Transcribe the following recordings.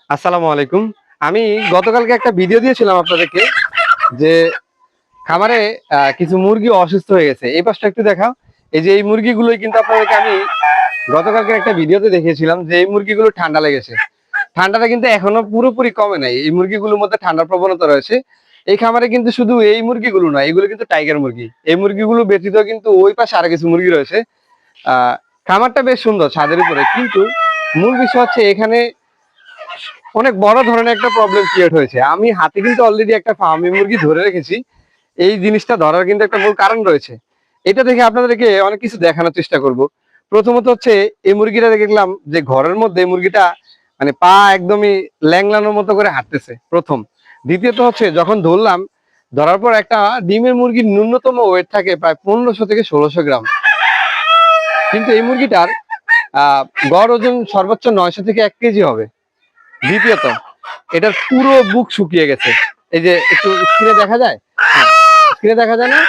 আসসালামু আলাইকুম। আমি গতকালকে একটা ভিডিও দিয়েছিলাম আপনাদেরকে যে খামারে কিছু মুরগি অসুস্থ হয়ে গেছে। এই পাশটা একটু দেখাও। এই যে এই মুরগিগুলোই কিন্তু আপনাদেরকে আমি গতকালকে একটা ভিডিওতে দেখিয়েছিলাম যে এই মুরগিগুলো ঠান্ডা লেগেছে। ঠান্ডাটা কিন্তু এখনো পুরোপুরি কমে নাই। এই মুরগিগুলোর মধ্যে ঠান্ডার প্রবণতা রয়েছে। এই খামারে কিন্তু শুধু এই মুরগিগুলো নয়, এগুলো কিন্তু টাইগার মুরগি। এই মুরগিগুলো ব্যতীত কিন্তু ওই পাশে আরো কিছু মুরগি রয়েছে। খামারটা বেশ সুন্দর ছাদের উপরে, কিন্তু মূল বিষয় হচ্ছে এখানে অনেক বড় ধরনের একটা প্রবলেম ক্রিয়েট হয়েছে। আমি হাতে কিন্তু অলরেডি একটা ফার্মি মুরগি ধরে রেখেছি। এই জিনিসটা ধরার কিন্তু একটা মূল কারণ রয়েছে। এটা দেখে আপনাদেরকে অনেক কিছু দেখানোর চেষ্টা করব। প্রথমত হচ্ছে এই মুরগিটা দেখলাম যে ঘরের মধ্যে এই মুরগিটা মানে পা একদমই ল্যাংলানোর মতো করে হাঁটতেছে প্রথম। দ্বিতীয়ত হচ্ছে যখন ধরলাম, ধরার পর একটা ডিমের মুরগির ন্যূনতম ওয়েট থাকে প্রায় 1500 থেকে 1600 গ্রাম, কিন্তু এই মুরগিটার গড় ওজন সর্বোচ্চ 900 থেকে 1 কেজি হবে। দ্বিতীয়ত এটার পুরো বুক শুকিয়ে গেছে। এই যে একটু স্ক্রিনে দেখা যায়, স্ক্রিনে দেখা যায় না,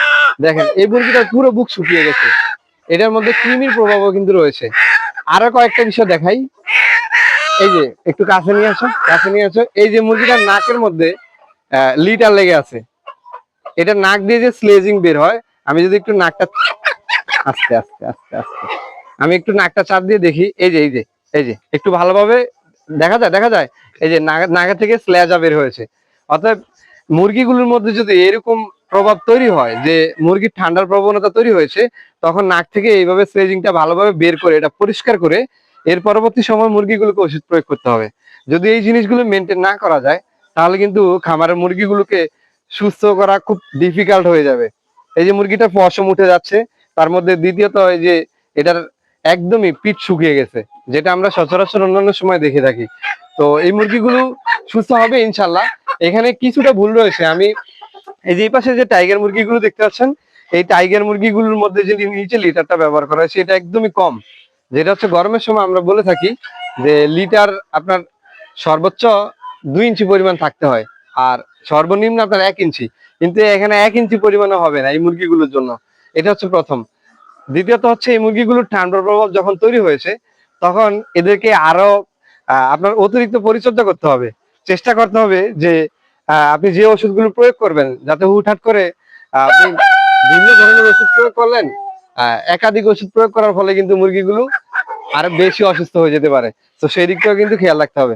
দেখেন এই মুরগিটার পুরো বুক শুকিয়ে গেছে। এটার মধ্যে কৃমির প্রভাবও কিন্তু রয়েছে। আরো কয়েকটা বিষয় দেখাই। এই যে একটু কাছে নিয়ে আসো, কাছে নিয়ে আসো। এই যে মুরগিটার নাকের মধ্যে লিটার লেগে আছে। এটা নাক দিয়ে যে স্লেজিং বের হয়, আমি যদি একটু নাকটা আস্তে আস্তে আস্তে আস্তে আমি একটু নাকটা চাপ দিয়ে দেখি, এই যে এই যে এই যে একটু ভালোভাবে দেখা যায়, দেখা যায় এই যে নাগা থেকে স্ল্যাজা বের হয়েছে। অতএব মুরগিগুলোর মধ্যে যদি এরকম প্রভাব তৈরি হয় যে মুরগির ঠান্ডার প্রবণতা তৈরি হয়েছে, তখন নাক থেকে এইভাবে স্লেজিংটা ভালোভাবে বের করে এটা পরিষ্কার করে এর পরবর্তী সময় মুরগিগুলোকে ওষুধ প্রয়োগ করতে হবে। যদি এই জিনিসগুলো মেনটেন না করা যায়, তাহলে কিন্তু খামারের মুরগিগুলোকে সুস্থ করা খুব ডিফিকাল্ট হয়ে যাবে। এই যে মুরগিটা পশম উঠে যাচ্ছে, তার মধ্যে দ্বিতীয়ত এই যে এটার একদমই পিঠ শুকিয়ে গেছে, যেটা আমরা সচরাচর অন্যান্য সময় দেখে থাকি। তো এই মুরগিগুলো সুস্থ হবে ইনশাল্লাহ। এখানে কিছুটা ভুল রয়েছে। আমি এই যে এই পাশে যে টাইগার মুরগিগুলো দেখতে পাচ্ছেন, এই টাইগার মুরগিগুলোর মধ্যে যে নিচে লিটারটা ব্যবহার করা হয়েছে এটা একদমই কম। যেটা হচ্ছে গরমের সময় আমরা বলে থাকি যে লিটার আপনার সর্বোচ্চ 2 ইঞ্চি পরিমাণ থাকতে হয়, আর সর্বনিম্ন আপনার 1 ইঞ্চি। কিন্তু এখানে 1 ইঞ্চি পরিমাণও হবে না এই মুরগিগুলোর জন্য। এটা হচ্ছে প্রথম। দ্বিতীয়ত হচ্ছে এই মুরগিগুলোর ঠান্ডার প্রভাব যখন তৈরি হয়েছে, তখন এদেরকে আরো আপনার অতিরিক্ত পরিচর্যা করতে হবে। চেষ্টা করতে হবে যে আপনি যে ওষুধগুলো প্রয়োগ করবেন, যাতে হুটহাট করে আপনি ভিন্ন ধরনের ওষুধ প্রয়োগ করলেন, একাধিক ওষুধ প্রয়োগ করার ফলে কিন্তু মুরগিগুলো আরো বেশি অসুস্থ হয়ে যেতে পারে। তো সেই দিকটাও কিন্তু খেয়াল রাখতে হবে।